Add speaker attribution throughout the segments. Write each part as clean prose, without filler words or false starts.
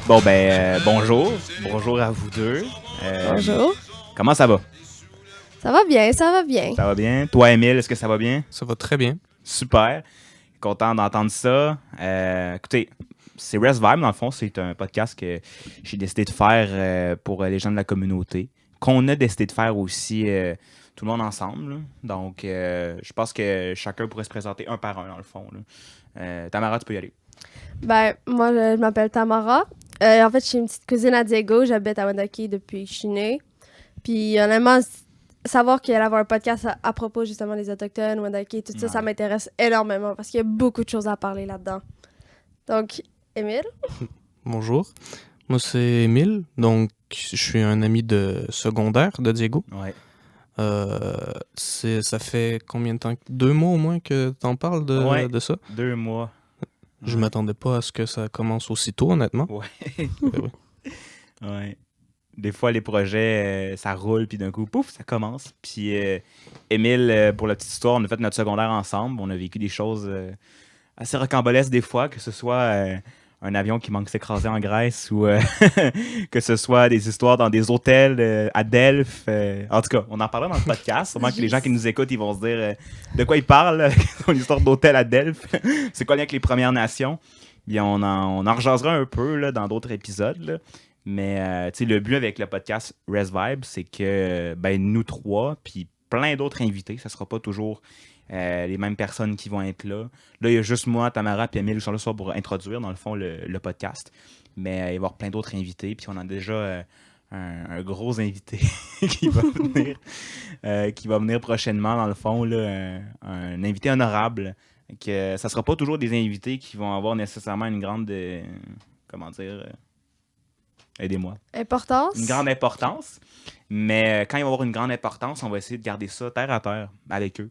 Speaker 1: Bon, bonjour. Bonjour à vous deux.
Speaker 2: Bonjour.
Speaker 1: Comment ça va?
Speaker 2: Ça va bien, ça va bien.
Speaker 1: Ça va bien? Toi, Émile, est-ce que ça va bien?
Speaker 3: Ça va très bien.
Speaker 1: Super. Content d'entendre ça. Écoutez, c'est Rest Vibe, dans le fond. C'est un podcast que j'ai décidé de faire pour les gens de la communauté. Qu'on a décidé de faire aussi tout le monde ensemble. Là. Donc, je pense que chacun pourrait se présenter un par un, dans le fond. Là. Tamara, tu peux y aller.
Speaker 2: Moi, je m'appelle Tamara. En fait, je suis une petite cousine à Diego. J'habite à Wendake depuis que je suis née. Puis, honnêtement, savoir qu'il allait avoir un podcast à propos justement des Autochtones, Wendake, tout ça, ça m'intéresse énormément parce qu'il y a beaucoup de choses à parler là-dedans. Donc, Émile?
Speaker 3: Bonjour. Moi, c'est Émile. Donc, je suis un ami de secondaire de Diego.
Speaker 1: Ouais.
Speaker 3: Ça fait combien de temps? 2 mois au moins que t'en parles de ça?
Speaker 1: 2 mois.
Speaker 3: Je m'attendais pas à ce que ça commence aussitôt, honnêtement.
Speaker 1: Ouais.
Speaker 3: Oui.
Speaker 1: Ouais. Des fois, les projets, ça roule, puis d'un coup, pouf, ça commence. Puis, Émile, pour la petite histoire, on a fait notre secondaire ensemble. On a vécu des choses assez rocambolesques des fois, que ce soit un avion qui manque de s'écraser en Grèce ou que ce soit des histoires dans des hôtels à Delphes. En tout cas, on en parlera dans le podcast. Sûrement que les gens qui nous écoutent, ils vont se dire de quoi ils parlent, son histoire d'hôtel à Delphes. C'est quoi le lien avec les Premières Nations? Bien, on en rejasera un peu là, dans d'autres épisodes. Là. Mais le but avec le podcast Rest Vibe, c'est que nous trois, puis plein d'autres invités, ça sera pas toujours les mêmes personnes qui vont être là. Là, il y a juste moi, Tamara et Emile qui sont là pour introduire, dans le fond, le podcast. Mais il va y avoir plein d'autres invités. Puis on a déjà un gros invité qui va venir prochainement, dans le fond, là, un invité honorable. Que ça sera pas toujours des invités qui vont avoir nécessairement une grande... aidez-moi.
Speaker 2: Importance?
Speaker 1: Une grande importance. Mais quand il va y avoir une grande importance, on va essayer de garder ça terre à terre avec eux.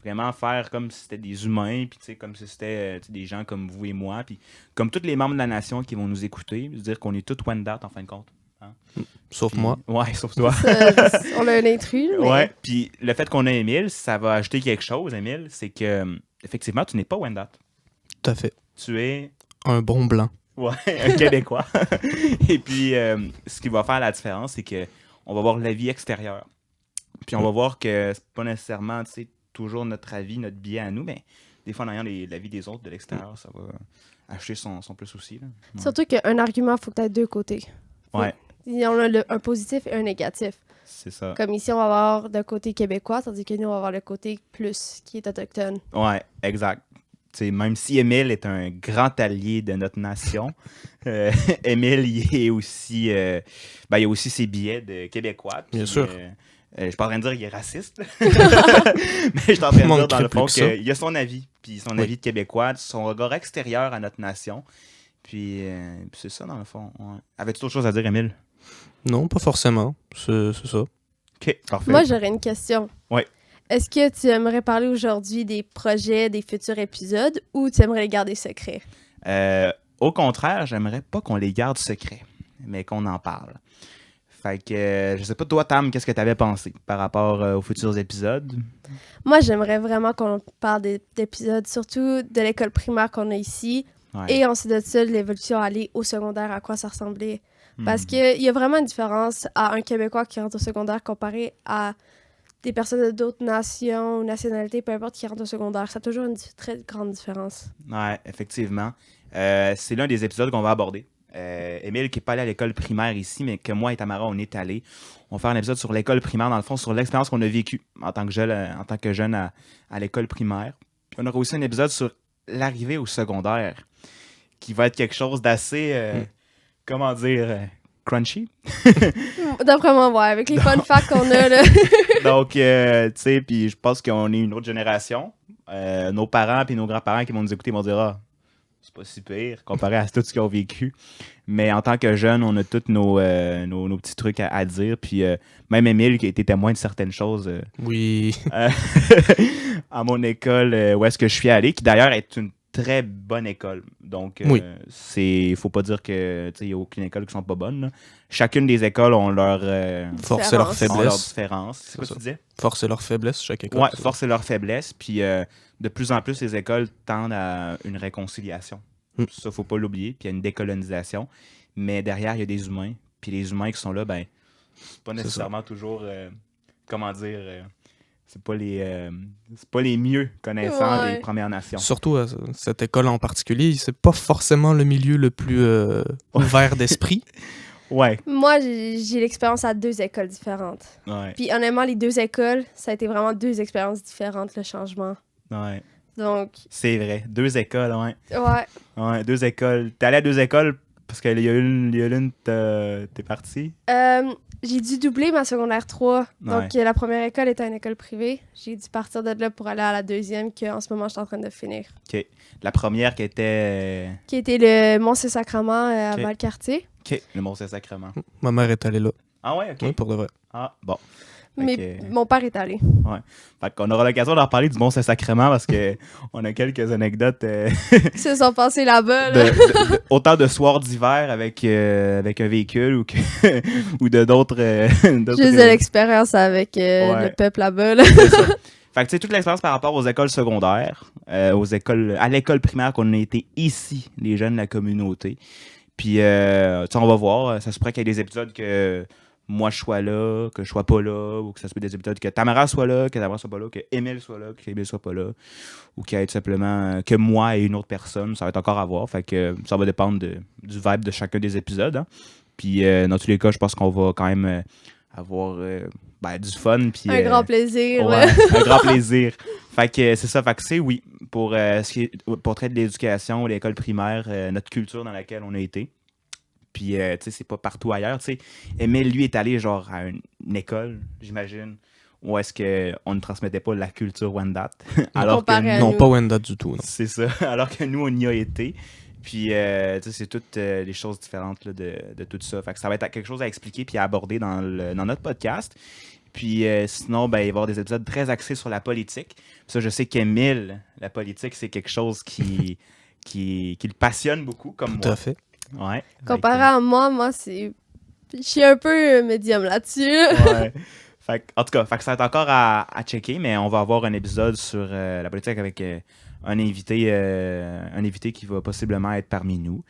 Speaker 1: Vraiment faire comme si c'était des humains, puis comme si c'était des gens comme vous et moi, puis comme tous les membres de la nation qui vont nous écouter, dire qu'on est tous Wendat en fin de compte. Hein?
Speaker 3: Sauf moi.
Speaker 1: Ouais, sauf toi.
Speaker 2: On a un intrus. Mais...
Speaker 1: Ouais, puis le fait qu'on a Émile, ça va ajouter quelque chose, Émile, c'est que effectivement, tu n'es pas Wendat.
Speaker 3: Tout à fait.
Speaker 1: Tu es...
Speaker 3: Un bon blanc.
Speaker 1: Ouais, un Québécois. Et puis, ce qui va faire la différence, c'est que on va voir la vie extérieure. Puis on va voir que c'est pas nécessairement, toujours notre avis, notre biais à nous, mais des fois, en ayant la vie des autres de l'extérieur, ça va acheter son plus aussi. Là. Ouais.
Speaker 2: Surtout qu'un argument, il faut que tu aies deux côtés.
Speaker 1: Ouais.
Speaker 2: On a un positif et un négatif.
Speaker 1: C'est ça.
Speaker 2: Comme ici, on va avoir le côté québécois, tandis que nous, on va avoir le côté plus, qui est autochtone.
Speaker 1: Ouais, exact. Même si Émile est un grand allié de notre nation, Émile, il est aussi, il a aussi ses billets de Québécois. Puis,
Speaker 3: bien sûr.
Speaker 1: Je suis pas en train de dire qu'il est raciste, mais je suis en train de dire dans le fond qu'il a son avis, puis son avis de Québécois, son regard extérieur à notre nation. Puis c'est ça dans le fond. Ouais. Avais-tu d'autres choses à dire, Émile?
Speaker 3: Non, pas forcément. C'est ça.
Speaker 1: OK, parfait.
Speaker 2: Moi, j'aurais une question.
Speaker 1: Oui.
Speaker 2: Est-ce que tu aimerais parler aujourd'hui des projets, des futurs épisodes, ou tu aimerais les garder secrets?
Speaker 1: Au contraire, j'aimerais pas qu'on les garde secrets, mais qu'on en parle. Fait que, je sais pas, toi, Tam, qu'est-ce que tu avais pensé par rapport aux futurs épisodes?
Speaker 2: Moi, j'aimerais vraiment qu'on parle d'épisodes, surtout de l'école primaire qu'on a ici, et ensuite de ça, de l'évolution aller au secondaire, à quoi ça ressemblait. Parce qu'il y a vraiment une différence à un Québécois qui rentre au secondaire comparé à des personnes d'autres nations ou nationalités, peu importe, qui rentrent au secondaire. Ça a toujours une très grande différence.
Speaker 1: Ouais, effectivement. C'est l'un des épisodes qu'on va aborder. Émile, qui n'est pas allé à l'école primaire ici, mais que moi et Tamara, on est allés. On va faire un épisode sur l'école primaire, dans le fond, sur l'expérience qu'on a vécue en tant que jeune à l'école primaire. Puis on aura aussi un épisode sur l'arrivée au secondaire, qui va être quelque chose d'assez, crunchy.
Speaker 2: D'après moi, ouais, avec les fun facts qu'on a, là.
Speaker 1: Donc, tu sais, puis je pense qu'on est une autre génération. Nos parents et nos grands-parents qui vont nous écouter vont dire « Ah, c'est pas si pire comparé à tout ce qu'ils ont vécu. » Mais en tant que jeunes, on a tous nos petits trucs à dire. Puis même Émile, qui a été témoin de certaines choses
Speaker 3: Oui.
Speaker 1: à mon école où est-ce que je suis allé, qui d'ailleurs est une très bonne école. Donc, faut pas dire que il n'y a aucune école qui sont pas bonnes. Là. Chacune des écoles ont leur
Speaker 3: force et leur faiblesse.
Speaker 1: Leur différence. C'est quoi que tu disais?
Speaker 3: Force et leur faiblesse, chaque école.
Speaker 1: Ouais, force et leur faiblesse. Puis de plus en plus, les écoles tendent à une réconciliation Ça, faut pas l'oublier. Puis il y a une décolonisation. Mais derrière, il y a des humains. Puis les humains qui sont là, ben, c'est pas nécessairement toujours, comment dire, c'est pas les mieux connaissants des Premières Nations.
Speaker 3: Surtout à cette école en particulier, c'est pas forcément le milieu le plus ouvert d'esprit.
Speaker 1: Ouais.
Speaker 2: Moi, j'ai l'expérience à 2 écoles différentes.
Speaker 1: Ouais.
Speaker 2: Puis honnêtement, les 2 écoles, ça a été vraiment 2 expériences différentes, le changement.
Speaker 1: Ouais.
Speaker 2: Donc...
Speaker 1: C'est vrai. 2 écoles, ouais.
Speaker 2: Ouais.
Speaker 1: Ouais, 2 écoles. T'es allé à 2 écoles parce qu'il y a l'une, t'es parti?
Speaker 2: J'ai dû doubler ma secondaire 3. Donc,
Speaker 1: Ouais.
Speaker 2: la première école était une école privée. J'ai dû partir de là pour aller à la deuxième, qu'en ce moment, je suis en train de finir.
Speaker 1: OK. La première qui était...
Speaker 2: Qui était le Mont-Saint-Sacrement à
Speaker 1: OK.
Speaker 2: Valcartier.
Speaker 1: OK. Le Mont-Saint-Sacrement.
Speaker 3: Ma mère est allée là.
Speaker 1: Ah ouais? OK.
Speaker 3: Oui, pour de vrai.
Speaker 1: Ah, bon.
Speaker 2: Mais
Speaker 1: Fait que-
Speaker 2: mon père est allé.
Speaker 1: Fait qu'on aura l'occasion d'en reparler du Mont-Saint-Sacrement parce que on a quelques anecdotes
Speaker 2: Ils se sont passés là-bas. Là.
Speaker 1: autant de soirs d'hiver avec un véhicule ou, ou de d'autres... d'autres-
Speaker 2: Juste de l'expérience avec
Speaker 1: Ouais.
Speaker 2: le peuple là-bas. Là.
Speaker 1: C'est ça. Fait que tu sais, toute l'expérience par rapport aux écoles secondaires, à l'école primaire qu'on a été ici, les jeunes de la communauté. Puis, tu sais, on va voir. Ça se pourrait qu'il y ait des épisodes que moi je sois là, que je sois pas là, ou que ça se peut des épisodes que Tamara soit là, que Tamara soit pas là, que Émile soit là, que Émile soit pas là, ou qu'il y ait tout simplement que moi et une autre personne. Ça va être encore à voir. Fait que ça va dépendre du vibe de chacun des épisodes. Hein. Puis, dans tous les cas, je pense qu'on va quand même avoir du fun. Puis,
Speaker 2: Un grand plaisir.
Speaker 1: ouais,
Speaker 2: là.
Speaker 1: un grand plaisir. Fait que c'est ça. Fait que c'est oui, pour traiter de l'éducation, l'école primaire, notre culture dans laquelle on a été. Puis, tu sais, c'est pas partout ailleurs. Tu sais, Émile, lui, est allé genre à une école, j'imagine, où est-ce qu'on ne transmettait pas la culture Wendat. Alors que
Speaker 2: Comparé à
Speaker 3: Non,
Speaker 2: nous.
Speaker 3: pas Wendat du tout. Non.
Speaker 1: c'est ça. Alors que nous, on y a été. Puis, tu sais, c'est toutes les choses différentes là, de tout ça. Fait que ça va être quelque chose à expliquer puis à aborder dans notre podcast. Puis, sinon, ben, il va y avoir des épisodes très axés sur la politique. Ça, je sais qu'Émile, la politique, c'est quelque chose qui le passionne beaucoup, comme
Speaker 3: Tout
Speaker 1: moi.
Speaker 3: à fait.
Speaker 1: Ouais.
Speaker 2: Comparé à moi, c'est... Je suis un peu médium là-dessus.
Speaker 1: Ouais. En tout cas, fait que ça va être encore à checker, mais on va avoir un épisode sur la politique avec un invité qui va possiblement être parmi nous,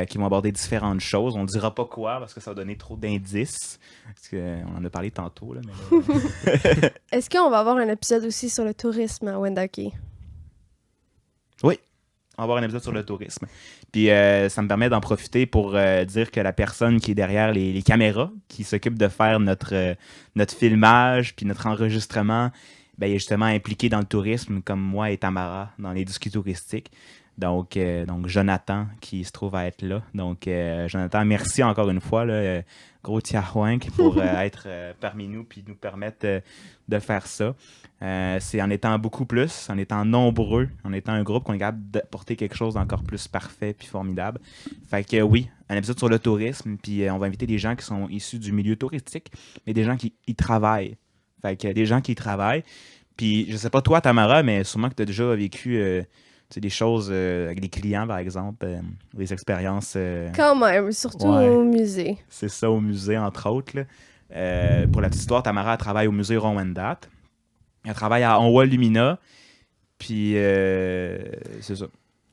Speaker 1: qui vont aborder différentes choses. On ne dira pas quoi parce que ça va donner trop d'indices. Parce qu'on en a parlé tantôt. Là, mais là...
Speaker 2: Est-ce qu'on va avoir un épisode aussi sur le tourisme à Wendake?
Speaker 1: Oui. On va avoir un épisode sur le tourisme. Puis ça me permet d'en profiter pour dire que la personne qui est derrière les caméras, qui s'occupe de faire notre filmage puis notre enregistrement, ben, il est justement impliqué dans le tourisme, comme moi et Tamara, dans l'industrie touristique. Donc, Jonathan, qui se trouve à être là. Donc, Jonathan, merci encore une fois, là, gros tiarouinc, pour être parmi nous puis nous permettre de faire ça. C'est en étant beaucoup plus, en étant nombreux, en étant un groupe qu'on est capable d'apporter quelque chose d'encore plus parfait puis formidable. Fait que oui, un épisode sur le tourisme, puis on va inviter des gens qui sont issus du milieu touristique, mais des gens qui y travaillent. Fait que des gens qui y travaillent. Puis je sais pas toi, Tamara, mais sûrement que tu as déjà vécu des choses avec des clients, par exemple, des expériences.
Speaker 2: Quand même, surtout
Speaker 1: Ouais.
Speaker 2: au musée.
Speaker 1: C'est ça, au musée, entre autres. Là. Pour la petite histoire, Tamara elle travaille au musée Ron-Wendat. Elle travaille à Onwa Lumina. Puis, c'est ça.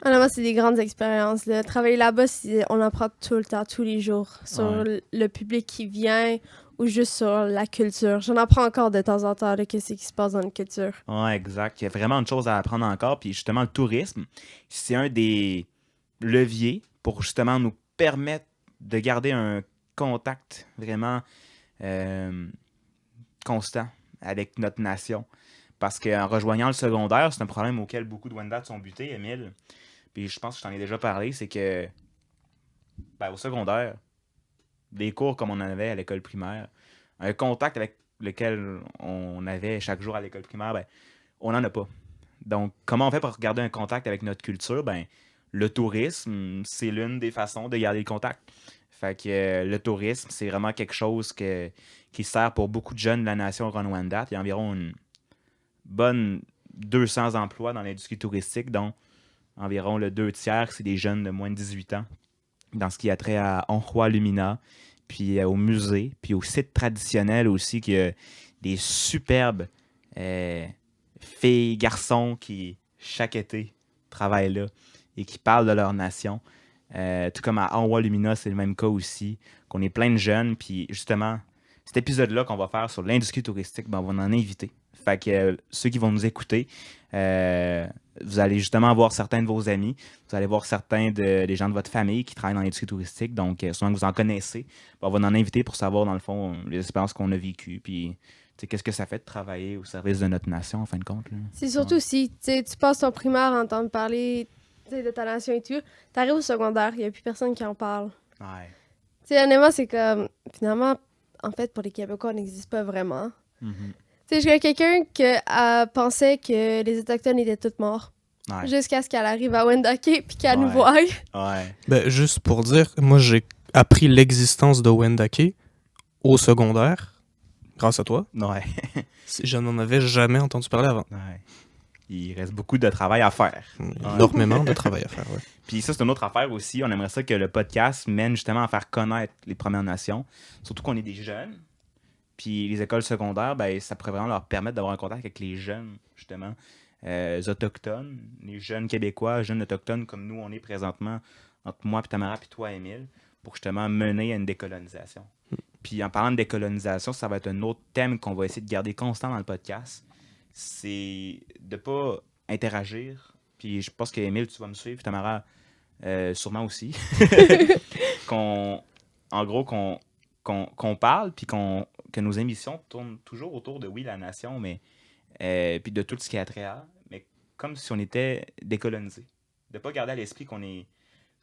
Speaker 2: Honnêtement, c'est des grandes expériences. Là. Travailler là-bas, on apprend tout le temps, tous les jours, sur
Speaker 1: Ouais.
Speaker 2: le public qui vient ou juste sur la culture. J'en apprends encore de temps en temps de qu'est-ce qui se passe dans la culture.
Speaker 1: Ouais, exact. Il y a vraiment une chose à apprendre encore. Puis, justement, le tourisme, c'est un des leviers pour justement nous permettre de garder un contact vraiment constant avec notre nation. Parce qu'en rejoignant le secondaire, c'est un problème auquel beaucoup de Wendat sont butés, Émile. Puis je pense que je t'en ai déjà parlé, c'est que au secondaire, des cours comme on en avait à l'école primaire, un contact avec lequel on avait chaque jour à l'école primaire, on n'en a pas. Donc, comment on fait pour garder un contact avec notre culture? Le tourisme, c'est l'une des façons de garder le contact. Fait que le tourisme, c'est vraiment quelque chose qui sert pour beaucoup de jeunes de la nation Ron-Wendat. Il y a environ une bonne 200 emplois dans l'industrie touristique, dont environ le 2/3, c'est des jeunes de moins de 18 ans, dans ce qui a trait à Onwa Lumina, puis au musée, puis au site traditionnel aussi, qui a des superbes filles, garçons qui, chaque été, travaillent là. et qui parlent de leur nation. Tout comme à Enwa Lumina, c'est le même cas aussi, qu'on est plein de jeunes, puis justement, cet épisode-là qu'on va faire sur l'industrie touristique, ben, on va en inviter. Fait que ceux qui vont nous écouter, vous allez justement voir certains de vos amis, vous allez voir certains des gens de votre famille qui travaillent dans l'industrie touristique, donc souvent que vous en connaissez, on va en inviter pour savoir, dans le fond, les expériences qu'on a vécues, puis qu'est-ce que ça fait de travailler au service de notre nation, en fin de compte. Là.
Speaker 2: C'est surtout si tu passes ton primaire à entendre parler de ta nation et tout, t'arrives au secondaire, il n'y a plus personne qui en parle.
Speaker 1: Ouais.
Speaker 2: Honnêtement, c'est comme, finalement, en fait, pour les Québécois, on n'existe pas vraiment.
Speaker 1: Mm-hmm.
Speaker 2: Je connais quelqu'un qui pensait que les Autochtones étaient tous morts.
Speaker 1: Ouais.
Speaker 2: Jusqu'à ce qu'elle arrive à Wendake puis qu'elle nous
Speaker 1: Ouais.
Speaker 2: voie.
Speaker 1: Ouais.
Speaker 3: Ben, juste pour dire, moi, j'ai appris l'existence de Wendake au secondaire, grâce à toi.
Speaker 1: Ouais.
Speaker 3: Je n'en avais jamais entendu parler avant.
Speaker 1: Ouais. Il reste beaucoup de travail à faire.
Speaker 3: Énormément de travail à faire, ouais.
Speaker 1: Puis ça, c'est une autre affaire aussi. On aimerait ça que le podcast mène justement à faire connaître les Premières Nations. Surtout qu'on est des jeunes. Puis les écoles secondaires, ben, ça pourrait vraiment leur permettre d'avoir un contact avec les jeunes, justement, autochtones, les jeunes Québécois, jeunes autochtones comme nous, on est présentement, entre moi, puis Tamara, puis toi, Émile, pour justement mener à une décolonisation. Puis en parlant de décolonisation, ça va être un autre thème qu'on va essayer de garder constant dans le podcast. C'est de ne pas interagir. Puis je pense qu'Émile, tu vas me suivre, Tamara, sûrement aussi. En gros, qu'on parle, puis que nos émissions tournent toujours autour de, oui, la nation, mais puis de tout ce qui est attrait à, mais comme si on était décolonisé. De ne pas garder à l'esprit qu'on est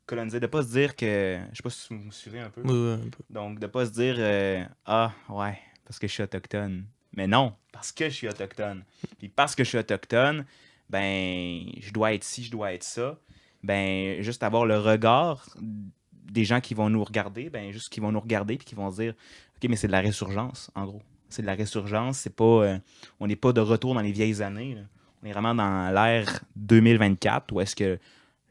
Speaker 1: colonisé, de ne pas se dire que, je sais pas si vous me suivez un peu,
Speaker 3: Un peu.
Speaker 1: donc de ne pas se dire, ah, ouais, parce que je suis autochtone. Mais non, parce que je suis autochtone. Puis parce que je suis autochtone, ben, je dois être ci, je dois être ça. Ben, juste avoir le regard des gens qui vont nous regarder, ben, juste qui vont nous regarder puis qui vont se dire, OK, mais c'est de la résurgence, en gros. C'est de la résurgence, c'est pas, on n'est pas de retour dans les vieilles années. Là. On est vraiment dans l'ère 2024 où est-ce que,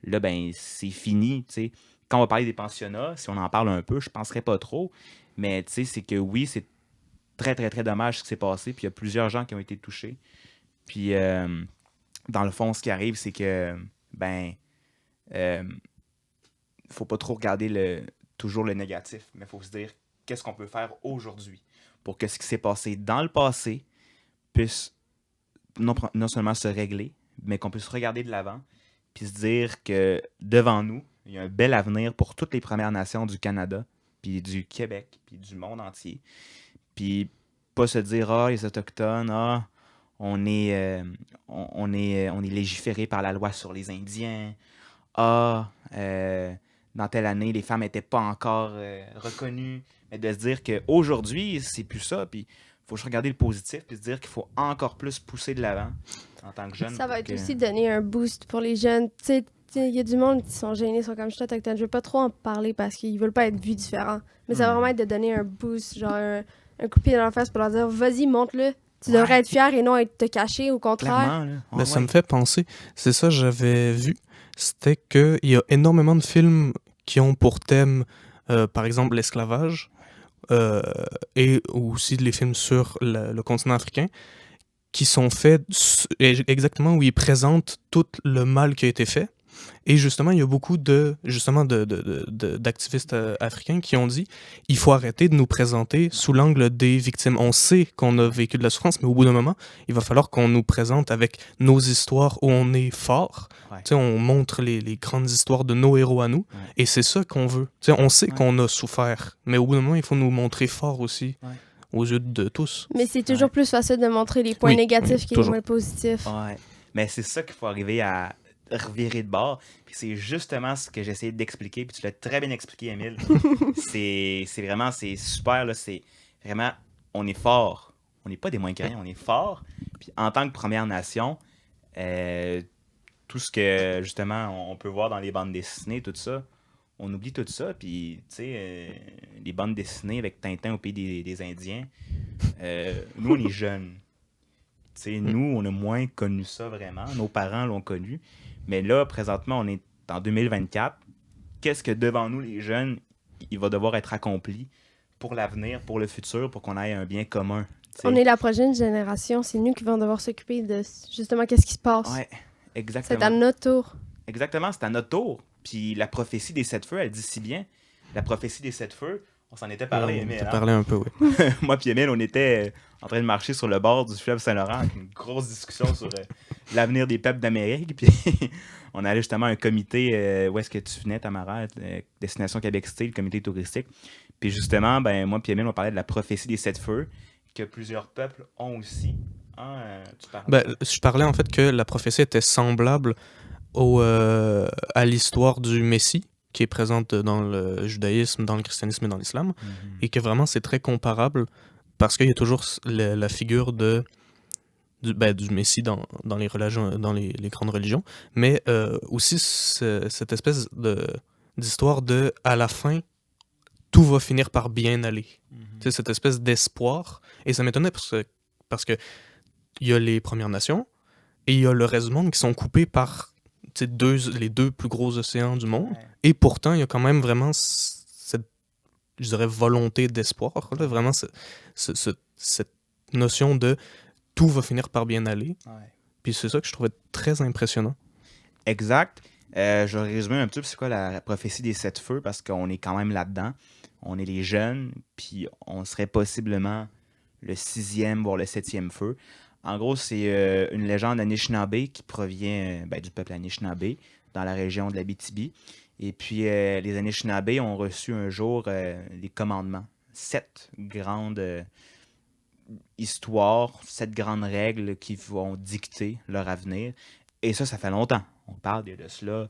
Speaker 1: là, ben, c'est fini, tu sais. Quand on va parler des pensionnats, si on en parle un peu, je ne penserais pas trop, mais tu sais, c'est que oui, c'est très, très, très dommage ce qui s'est passé, puis il y a plusieurs gens qui ont été touchés. Puis, dans le fond, ce qui arrive, c'est que, ben, faut pas trop regarder toujours le négatif, mais il faut se dire qu'est-ce qu'on peut faire aujourd'hui pour que ce qui s'est passé dans le passé puisse non seulement se régler, mais qu'on puisse regarder de l'avant puis se dire que devant nous, il y a un bel avenir pour toutes les Premières Nations du Canada, puis du Québec, puis du monde entier. Puis pas se dire « Ah, les Autochtones, ah, on est légiféré par la loi sur les Indiens. Ah, dans telle année, les femmes n'étaient pas encore reconnues. » Mais de se dire qu'aujourd'hui, c'est plus ça. Puis il faut juste regarder le positif puis se dire qu'il faut encore plus pousser de l'avant en tant que jeune.
Speaker 2: Ça va être aussi donner un boost pour les jeunes. Tu sais, il y a du monde qui sont gênés, sont comme je suis autochtone. Je veux pas trop en parler parce qu'ils veulent pas être vus différents. Mais ça va vraiment être de donner un boost, genre un coup de pied dans la face pour leur dire vas-y, montre-le. Tu devrais être fier et non être te cacher, au contraire.
Speaker 3: Ben, ça me fait penser, c'est ça j'avais vu, c'était qu'il y a énormément de films qui ont pour thème, par exemple, l'esclavage, et aussi les films sur le continent africain, qui sont faits exactement où ils présentent tout le mal qui a été fait. Et justement, il y a beaucoup d'activistes africains qui ont dit il faut arrêter de nous présenter sous l'angle des victimes. On sait qu'on a vécu de la souffrance, mais au bout d'un moment, il va falloir qu'on nous présente avec nos histoires où on est fort. Ouais. On montre les grandes histoires de nos héros à nous, et c'est ça qu'on veut. On sait qu'on a souffert, mais au bout d'un moment, il faut nous montrer fort aussi. Aux yeux de tous.
Speaker 2: Mais c'est toujours plus facile de montrer les points négatifs que les points positifs.
Speaker 1: Ouais. Mais c'est ça qu'il faut arriver à revirer de bord. Puis c'est justement ce que j'essayais d'expliquer. Puis tu l'as très bien expliqué, Émile. c'est vraiment, c'est super. Là, c'est vraiment, on est fort. On n'est pas des moins que rien, on est fort. Puis en tant que Première Nation, tout ce que, justement, on peut voir dans les bandes dessinées, tout ça, on oublie tout ça, puis, tu sais, les bandes dessinées avec Tintin au pays des Indiens, nous, on est jeunes. Tu sais, nous, on a moins connu ça vraiment. Nos parents l'ont connu. Mais là, présentement, on est en 2024. Qu'est-ce que devant nous, les jeunes, il va devoir être accompli pour l'avenir, pour le futur, pour qu'on ait un bien commun? T'sais.
Speaker 2: On est la prochaine génération. C'est nous qui vont devoir s'occuper de, justement, qu'est-ce qui se passe.
Speaker 1: Ouais, exactement.
Speaker 2: C'est à notre tour.
Speaker 1: Exactement, c'est à notre tour. Puis la prophétie des 7 feux, elle dit si bien. La prophétie des 7 feux, on s'en était parlé,
Speaker 3: On
Speaker 1: Émile.
Speaker 3: t'a
Speaker 1: Hein?
Speaker 3: parlé un peu, oui.
Speaker 1: Moi puis Émile, on était en train de marcher sur le bord du fleuve Saint-Laurent avec une grosse discussion sur l'avenir des peuples d'Amérique. Puis on allait justement à un comité où est-ce que tu venais, Tamara, Destination Québec Cité, le comité touristique. Puis justement, ben moi puis Émile, on parlait de la prophétie des 7 feux que plusieurs peuples ont aussi. Hein, tu parlais.
Speaker 3: Ben, je parlais en fait que la prophétie était semblable à l'histoire du Messie, qui est présente dans le judaïsme, dans le christianisme et dans l'islam, et que vraiment c'est très comparable parce qu'il y a toujours la figure du Messie dans les religions, dans les grandes religions, mais aussi cette espèce d'histoire de à la fin tout va finir par bien aller. Tu sais, cette espèce d'espoir, et ça m'étonnait parce que il y a les Premières Nations et il y a le reste du monde qui sont coupés par les deux plus gros océans du monde. Ouais. Et pourtant, il y a quand même vraiment cette, je dirais, volonté d'espoir. Là, vraiment, cette notion de tout va finir par bien aller. Ouais. Puis c'est ça que je trouvais très impressionnant.
Speaker 1: Exact. Je vais résumer un petit peu c'est quoi la prophétie des 7 feux parce qu'on est quand même là-dedans. On est les jeunes, puis on serait possiblement le 6e, voire le 7e feu. En gros, c'est une légende Anishinaabe qui provient du peuple Anishinaabe dans la région de l'Abitibi. Et puis, les Anishinaabe ont reçu un jour les commandements. 7 grandes histoires, 7 grandes règles qui vont dicter leur avenir. Et ça fait longtemps. On parle de cela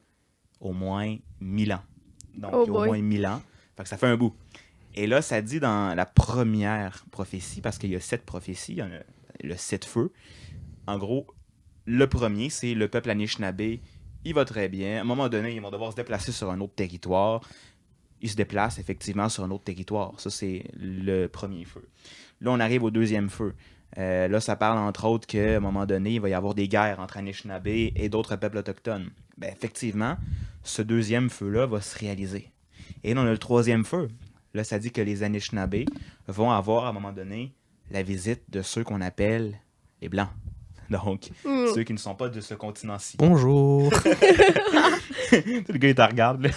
Speaker 1: au moins 1000 ans. Donc, au moins 1000 ans. Fait que ça fait un bout. Et là, ça dit dans la première prophétie, parce qu'il y a 7 prophéties, il y en a le 7 feux. En gros, le premier, c'est le peuple Anishinaabe. Il va très bien. À un moment donné, ils vont devoir se déplacer sur un autre territoire. Ils se déplacent effectivement sur un autre territoire. Ça, c'est le premier feu. Là, on arrive au deuxième feu. Là, ça parle entre autres qu'à un moment donné, il va y avoir des guerres entre Anishinaabe et d'autres peuples autochtones. Ben, effectivement, ce deuxième feu-là va se réaliser. Et là, on a le troisième feu. Là, ça dit que les Anishinaabe vont avoir à un moment donné la visite de ceux qu'on appelle les Blancs. Donc, ceux qui ne sont pas de ce continent-ci.
Speaker 3: Bonjour!
Speaker 1: Le gars, il te regarde, là.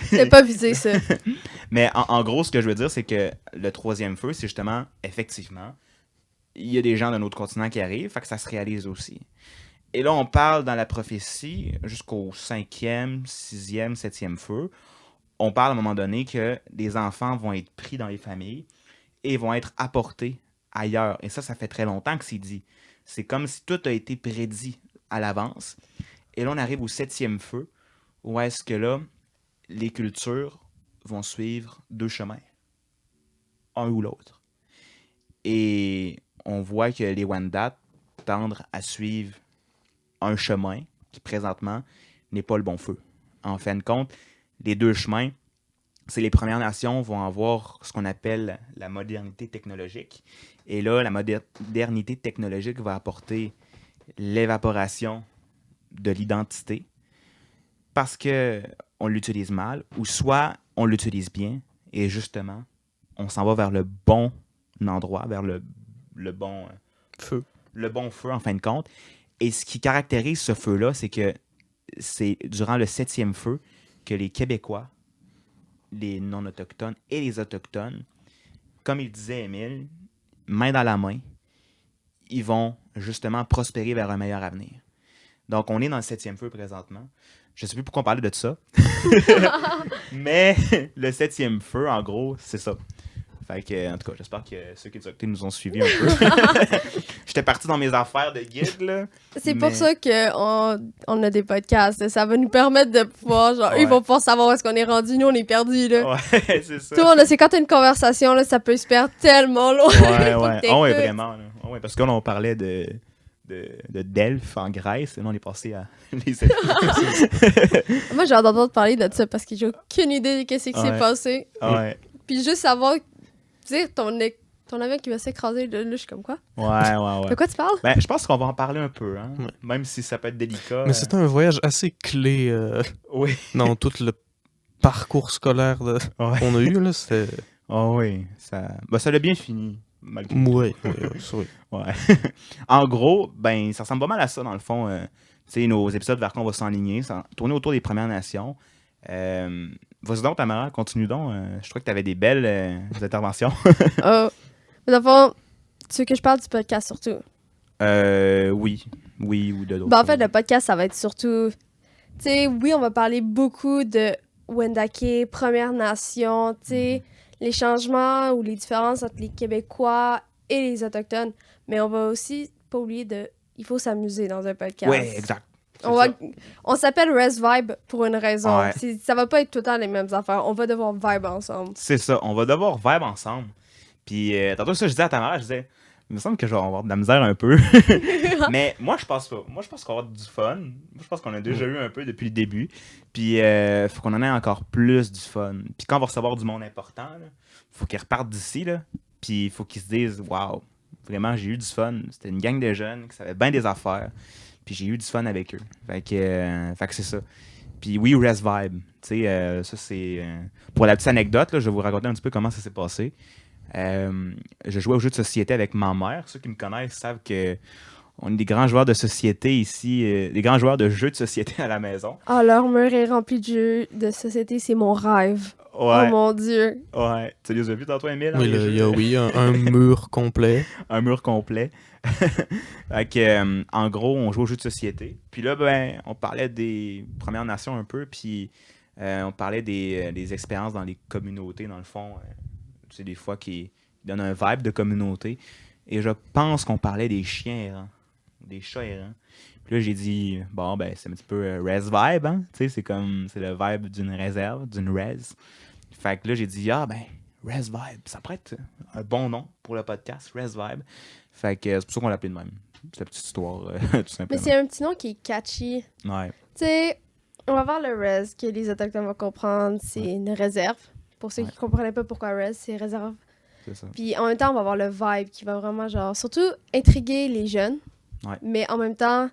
Speaker 2: C'est pas visé, ça.
Speaker 1: Mais en gros, ce que je veux dire, c'est que le troisième feu, c'est justement, effectivement, il y a des gens d'un autre continent qui arrivent, fait que ça se réalise aussi. Et là, on parle dans la prophétie, jusqu'au 5e, 6e, 7e feu, on parle à un moment donné que des enfants vont être pris dans les familles et vont être apportés ailleurs. Et ça fait très longtemps que c'est dit. C'est comme si tout a été prédit à l'avance. Et là, on arrive au 7e feu, où est-ce que là, les cultures vont suivre 2 chemins. Un ou l'autre. Et on voit que les Wendat tendent à suivre un chemin qui, présentement, n'est pas le bon feu. En fin de compte, les 2 chemins, c'est les Premières Nations vont avoir ce qu'on appelle la modernité technologique. Et là, la modernité technologique va apporter l'évaporation de l'identité parce qu'on l'utilise mal, ou soit on l'utilise bien et justement, on s'en va vers le bon endroit, vers le bon
Speaker 3: feu.
Speaker 1: Le bon feu, en fin de compte. Et ce qui caractérise ce feu-là, c'est que c'est durant le 7e feu que les Québécois, les non-autochtones et les autochtones, comme il disait Émile, main dans la main, ils vont justement prospérer vers un meilleur avenir. Donc, on est dans le 7e feu présentement. Je ne sais plus pourquoi on parlait de ça. Mais le 7e feu, en gros, c'est ça. Fait que, en tout cas, j'espère que ceux qui nous ont suivis un peu. J'étais parti dans mes affaires de guide, là.
Speaker 2: C'est pour ça qu'on a des podcasts. Ça va nous permettre de pouvoir, genre, ils vont pouvoir savoir où est-ce qu'on est rendu. Nous, on est perdus, là.
Speaker 1: Ouais, c'est ça.
Speaker 2: Tout le monde, c'est quand t'as une conversation, là, ça peut se perdre tellement loin.
Speaker 1: Ouais. Oh, ouais, vraiment. Là. Oh, ouais, parce que là, on parlait de Delphes en Grèce, et là, on est passé à les
Speaker 2: Moi, j'ai hâte d'entendre parler de ça parce que j'ai aucune idée de ce qui s'est passé.
Speaker 1: Ouais.
Speaker 2: Puis juste savoir, dire ton avion qui va s'écraser, là, je suis comme quoi?
Speaker 1: Ouais.
Speaker 2: De quoi tu parles?
Speaker 1: Ben, je pense qu'on va en parler un peu, hein? Ouais. Même si ça peut être délicat.
Speaker 3: Mais c'était un voyage assez clé dans tout le parcours scolaire qu'on a eu, là. C'était...
Speaker 1: Oh oui, ça l'a bien fini.
Speaker 3: Oui.
Speaker 1: Ouais. En gros, ben, ça ressemble pas mal à ça, dans le fond. Tu sais, nos épisodes vers quoi on va s'enligner, tourner autour des Premières Nations. Vas-y donc, Tamara, continue donc. Je crois que tu avais des belles interventions.
Speaker 2: Oh. Mais dans le fond, tu veux que je parle du podcast surtout?
Speaker 1: Oui. Oui, ou de d'autres
Speaker 2: Ben, en fait,
Speaker 1: choses.
Speaker 2: le podcast, ça va être surtout... Tu sais, oui, on va parler beaucoup de Wendake, Première Nation, tu sais, les changements ou les différences entre les Québécois et les Autochtones. Mais on va aussi pas oublier de... Il faut s'amuser dans un podcast.
Speaker 1: Ouais, exact. C'est
Speaker 2: On,
Speaker 1: ça.
Speaker 2: on s'appelle Res Vibe pour une raison.
Speaker 1: Ouais.
Speaker 2: Ça va pas être tout le temps les mêmes affaires. On va devoir vibe ensemble.
Speaker 1: C'est ça. On va devoir vibe ensemble. Puis, tantôt, ça, je disais à Tamara, je disais, il me semble que je vais avoir de la misère un peu. Mais moi, je pense pas. Moi, je pense qu'on va avoir du fun. Moi, je pense qu'on a déjà eu un peu depuis le début. Puis, faut qu'on en ait encore plus du fun. Puis, quand on va recevoir du monde important, là, faut qu'ils repartent d'ici, là. Puis, il faut qu'ils se disent, waouh, vraiment, j'ai eu du fun. C'était une gang de jeunes qui savaient bien des affaires. Puis, j'ai eu du fun avec eux. Fait que c'est ça. Puis, oui, Res Vibe. Tu sais, ça, c'est. Pour la petite anecdote, là, je vais vous raconter un petit peu comment ça s'est passé. Je jouais aux jeux de société avec ma mère. Ceux qui me connaissent savent que on est des grands joueurs de société ici, des grands joueurs de jeux de société à la maison.
Speaker 2: Ah, leur mur est rempli de jeux de société, c'est mon rêve.
Speaker 1: Ouais.
Speaker 2: Oh mon Dieu.
Speaker 1: Ouais. Tu les as vus tantôt, Emile?
Speaker 3: Oui, il y a un mur complet.
Speaker 1: Un mur complet. Fait que, en gros, on joue aux jeux de société. Puis là, ben, on parlait des Premières Nations un peu, puis on parlait des expériences dans les communautés, dans le fond. Tu sais, des fois, qui donnent un vibe de communauté. Et je pense qu'on parlait des chiens errants, des chats errants. Puis là, j'ai dit, bon, ben, c'est un petit peu res vibe, hein? Tu sais, c'est le vibe d'une réserve, d'une res. Fait que là, j'ai dit, ah, ben, res vibe, ça pourrait être un bon nom pour le podcast, res vibe. Fait que c'est pour ça qu'on l'appelait de même. C'est la petite histoire, tout
Speaker 2: Mais
Speaker 1: simplement.
Speaker 2: c'est un petit nom qui est catchy.
Speaker 1: Ouais.
Speaker 2: Tu sais, on va voir le res que les Autochtones vont comprendre. C'est une réserve. Pour ceux qui ne comprenaient pas pourquoi res, c'est réserve.
Speaker 1: C'est ça.
Speaker 2: Puis en même temps, on va avoir le vibe qui va vraiment, genre, surtout intriguer les jeunes.
Speaker 1: Ouais.
Speaker 2: Mais en même temps,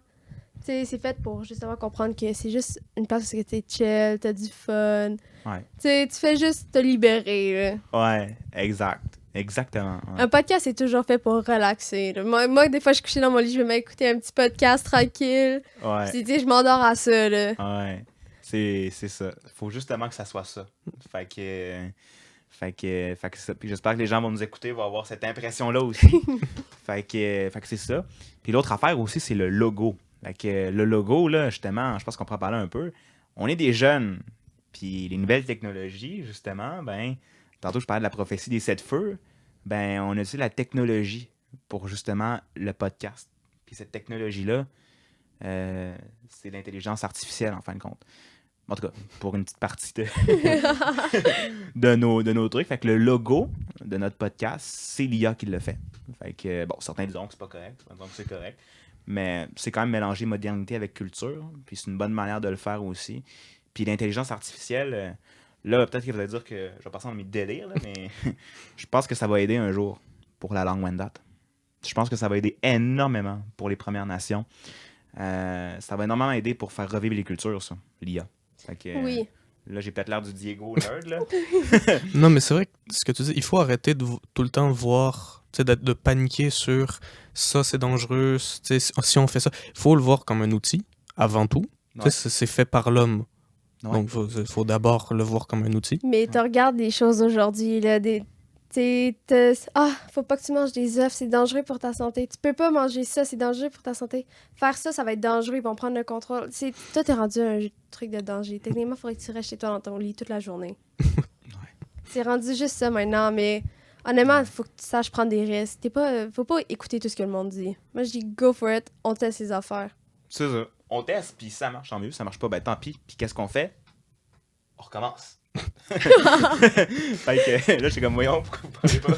Speaker 2: tu sais, c'est fait pour justement comprendre que c'est juste une place où t'es chill, t'as du fun.
Speaker 1: Ouais.
Speaker 2: Tu sais, tu fais juste te libérer, là.
Speaker 1: Ouais, exact. Exactement. Ouais.
Speaker 2: Un podcast, c'est toujours fait pour relaxer, là. Moi, des fois, je suis couchée dans mon lit, je vais m'écouter un petit podcast tranquille.
Speaker 1: Ouais.
Speaker 2: Puis, tu sais, je m'endors à ça, là.
Speaker 1: Ouais. C'est ça. Faut justement que ça soit ça. Fait que ça. Puis j'espère que les gens vont nous écouter, vont avoir cette impression-là aussi. fait que c'est ça. Puis l'autre affaire aussi, c'est le logo. Fait que le logo, là, justement, je pense qu'on pourra parler un peu. On est des jeunes. Puis les nouvelles technologies, justement, ben, tantôt je parlais de la prophétie des 7 feux, ben, on a utilisé la technologie pour justement le podcast. Puis cette technologie-là, c'est l'intelligence artificielle, en fin de compte. En tout cas, pour une petite partie de nos trucs. Fait que le logo de notre podcast, c'est l'IA qui le fait. Fait que, bon, certains diront que c'est pas correct, certains diront que c'est correct. Mais c'est quand même mélanger modernité avec culture. Puis c'est une bonne manière de le faire aussi. Puis l'intelligence artificielle, là, peut-être que vous allez dire que je vais passer dans mes délires, là, mais je pense que ça va aider un jour pour la langue Wendat. Je pense que ça va aider énormément pour les Premières Nations. Ça va énormément aider pour faire revivre les cultures, ça, l'IA. Fait que,
Speaker 2: Oui.
Speaker 1: là, j'ai peut-être l'air du Diego nerd, là.
Speaker 3: Non, mais c'est vrai que ce que tu dis, il faut arrêter de tout le temps voir, tu sais, de paniquer sur ça, c'est dangereux, tu sais, si on fait ça. Il faut le voir comme un outil, avant tout.
Speaker 1: Ouais.
Speaker 3: Tu sais, c'est fait par l'homme.
Speaker 1: Ouais.
Speaker 3: Donc, il faut d'abord le voir comme un outil.
Speaker 2: Mais tu regardes les choses aujourd'hui, là, faut pas que tu manges des œufs, c'est dangereux pour ta santé. Tu peux pas manger ça, c'est dangereux pour ta santé. Faire ça, ça va être dangereux, ils vont prendre le contrôle. Toi, t'es rendu un truc de danger. Techniquement, il faudrait que tu restes chez toi dans ton lit toute la journée. C'est rendu juste ça maintenant, mais honnêtement, il faut que tu saches prendre des risques. Faut pas écouter tout ce que le monde dit. Moi, je dis go for it, on teste ses affaires.
Speaker 1: C'est ça. On teste, puis ça marche, tant mieux. Ça marche pas, ben tant pis. Puis qu'est-ce qu'on fait? On recommence. Fait que là, j'étais comme, voyons, pourquoi vous parlez pas?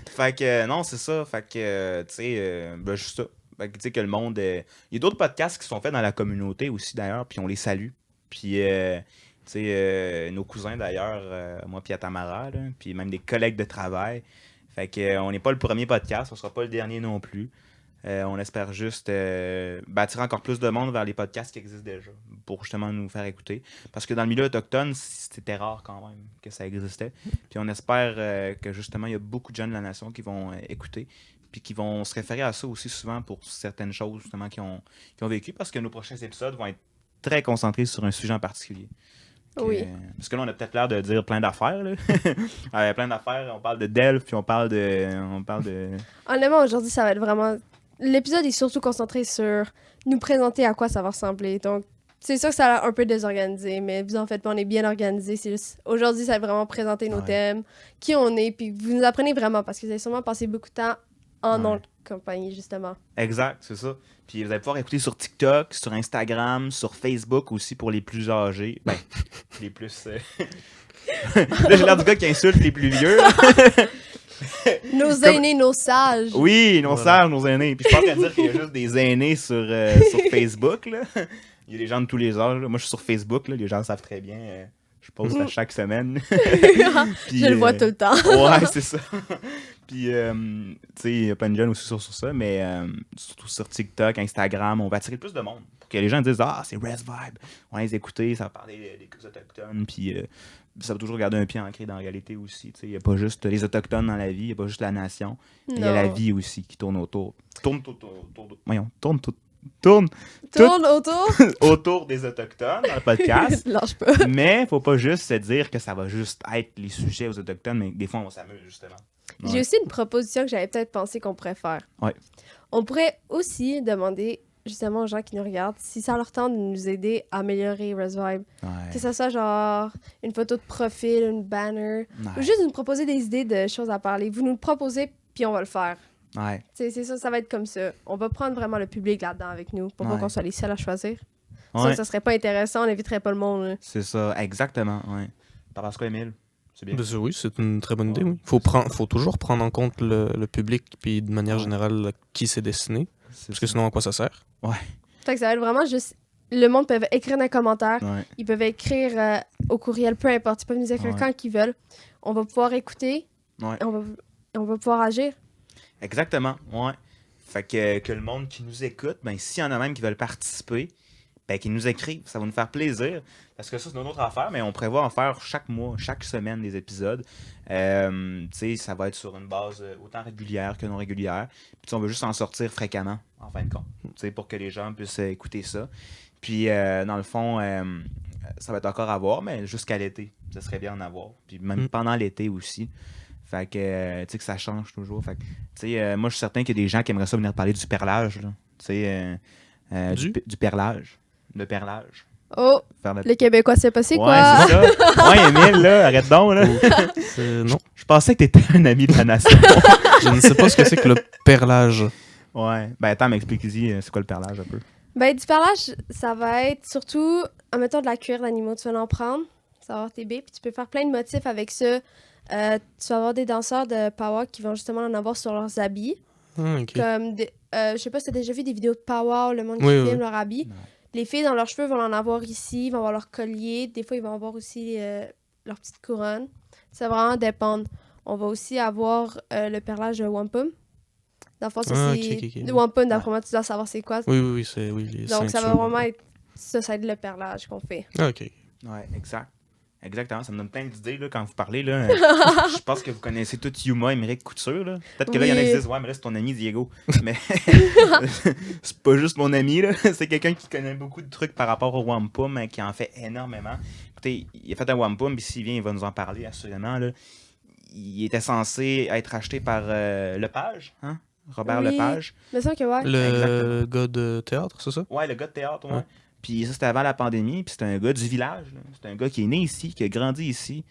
Speaker 1: Fait que non, c'est ça. Fait que, tu sais, ben, juste ça. Fait que, tu sais, que le monde. Il y a d'autres podcasts qui sont faits dans la communauté aussi, d'ailleurs, puis on les salue. Puis, tu sais, nos cousins, d'ailleurs, moi, puis à Tamara, là, puis même des collègues de travail. Fait que, on n'est pas le premier podcast, on sera pas le dernier non plus. On espère juste attirer encore plus de monde vers les podcasts qui existent déjà pour justement nous faire écouter. Parce que dans le milieu autochtone, c'était rare quand même que ça existait. Puis on espère que justement, il y a beaucoup de jeunes de la nation qui vont écouter. puis qui vont se référer à ça aussi souvent pour certaines choses justement qu'ils ont vécues, parce que nos prochains épisodes vont être très concentrés sur un sujet en particulier.
Speaker 2: Oui.
Speaker 1: Parce que là, on a peut-être l'air de dire plein d'affaires. Là. Plein d'affaires, on parle de Delphes, puis on parle de...
Speaker 2: Honnêtement, aujourd'hui, ça va être vraiment... L'épisode est surtout concentré sur nous présenter à quoi ça va ressembler. Donc, c'est sûr que ça a l'air un peu désorganisé, mais vous en faites pas, on est bien organisé. C'est juste... Aujourd'hui, ça va vraiment présenter nos thèmes, qui on est, puis vous nous apprenez vraiment, parce que vous avez sûrement passé beaucoup de temps en notre compagnie, justement.
Speaker 1: Exact, c'est ça. Puis vous allez pouvoir écouter sur TikTok, sur Instagram, sur Facebook aussi pour les plus âgés. Ben, les plus... Là, j'ai l'air du gars qui insulte les plus vieux.
Speaker 2: Nos aînés, nos sages.
Speaker 1: Oui, nos sages, nos aînés. Puis je pense qu'à dire qu'il y a juste des aînés sur Facebook, là. Il y a des gens de tous les âges. Là. Moi, je suis sur Facebook, là. Les gens le savent très bien. Je poste à chaque semaine. Puis,
Speaker 2: je le vois tout le temps.
Speaker 1: Ouais, c'est ça. Puis, tu sais, il y a plein de jeunes aussi sur ça, mais surtout sur TikTok, Instagram, on va attirer plus de monde. Pour que les gens disent « Ah, c'est Res Vibe! » On va les écouter, ça va parler des autochtones, puis ça va toujours garder un pied ancré dans la réalité aussi. Il n'y a pas juste les autochtones dans la vie, il n'y a pas juste la nation. Il y a la vie aussi qui tourne autour. Tourne autour des autochtones dans le podcast.
Speaker 2: Lâche pas.
Speaker 1: Mais faut pas juste se dire que ça va juste être les sujets aux autochtones, mais des fois on s'amuse justement. Ouais.
Speaker 2: J'ai aussi une proposition que j'avais peut-être pensé qu'on pourrait faire.
Speaker 1: Ouais.
Speaker 2: On pourrait aussi demander justement aux gens qui nous regardent si ça leur tente de nous aider à améliorer Res Vibe.
Speaker 1: Ouais.
Speaker 2: Que ce soit genre une photo de profil, une banner, ou juste nous proposer des idées de choses à parler. Vous nous le proposez, puis on va le faire.
Speaker 1: Ouais.
Speaker 2: C'est ça, ça va être comme ça. On va prendre vraiment le public là-dedans avec nous pour pas qu'on soit les seuls à choisir. Ça serait pas intéressant, on n'inviterait pas le monde. Là.
Speaker 1: C'est ça, exactement. Ouais. T'en penses quoi, Émile? C'est bien.
Speaker 3: Oui, c'est une très bonne idée. Oui. Faut toujours prendre en compte le public, puis de manière générale, qui c'est destiné. Parce que sinon, à quoi ça sert?
Speaker 1: Ouais.
Speaker 2: Fait que ça va être vraiment juste... Le monde peut écrire dans les commentaires.
Speaker 1: Ouais.
Speaker 2: Ils peuvent écrire au courriel, peu importe. Ils peuvent nous écrire quand ils veulent. On va pouvoir écouter.
Speaker 1: Ouais.
Speaker 2: On va pouvoir agir.
Speaker 1: Exactement, ouais. Fait que le monde qui nous écoute, ben s'il y en a même qui veulent participer, ben qu'ils nous écrivent, ça va nous faire plaisir. Parce que ça, c'est une autre affaire, mais on prévoit en faire chaque mois, chaque semaine des épisodes. Tu sais, ça va être sur une base autant régulière que non régulière. Puis on veut juste en sortir fréquemment, en fin de compte. Tu sais, pour que les gens puissent écouter ça. Puis dans le fond, ça va être encore à voir, mais jusqu'à l'été, ça serait bien d'en avoir. Puis même pendant l'été aussi. Fait que, tu sais, que ça change toujours. Fait que, tu sais, moi, je suis certain qu'il y a des gens qui aimeraient ça venir parler du perlage, là. Tu sais, du perlage. Le perlage.
Speaker 2: Oh, les Québécois, c'est pas c'est quoi?
Speaker 1: Ouais, c'est ça. Ouais, Émile, là, arrête donc, là.
Speaker 3: Non.
Speaker 1: Je pensais que t'étais un ami de la nation.
Speaker 3: Je ne sais pas ce que c'est que le perlage.
Speaker 1: Ouais. Ben, attends, m'explique-y, c'est quoi le perlage, un peu?
Speaker 2: Ben, du perlage, ça va être surtout, en mettant de la cuir d'animaux. Tu vas en prendre, ça va avoir tes baies, puis tu peux faire plein de motifs avec ça. Tu vas avoir des danseurs de power qui vont justement en avoir sur leurs habits.
Speaker 3: OK.
Speaker 2: Comme, je sais pas si t'as déjà vu des vidéos de power, le monde qui filme leurs habits.
Speaker 1: Ouais.
Speaker 2: Les filles, dans leurs cheveux, vont en avoir ici, ils vont avoir leur collier. Des fois, ils vont avoir aussi leur petite couronne. Ça va vraiment dépendre. On va aussi avoir le perlage de wampum. Dans le fond, ça, c'est... Le wampum, d'après moi, tu dois savoir c'est quoi.
Speaker 3: Oui, c'est... Oui, les
Speaker 2: donc, ça va vraiment être... Ça va être le perlage qu'on fait.
Speaker 3: OK.
Speaker 1: Ouais, exact. Exactement, ça me donne plein d'idées là, quand vous parlez. Là. Je pense que vous connaissez tout Yuma et Émeric Couture. Là. Peut-être que là, il y en a qui disent « Ouais, mais là, c'est ton ami Diego. » Mais c'est pas juste mon ami. Là. C'est quelqu'un qui connaît beaucoup de trucs par rapport au wampum, qui en fait énormément. Écoutez, il a fait un wampum, puis s'il vient, il va nous en parler assurément. Là. Il était censé être acheté par Lepage, hein? Robert Lepage.
Speaker 2: Mais ça que ouais.
Speaker 3: Le gars de théâtre, c'est ça?
Speaker 1: Ouais, le gars de théâtre, ouais. Puis ça, c'était avant la pandémie, puis c'était un gars du village. Là. C'était un gars qui est né ici, qui a grandi ici,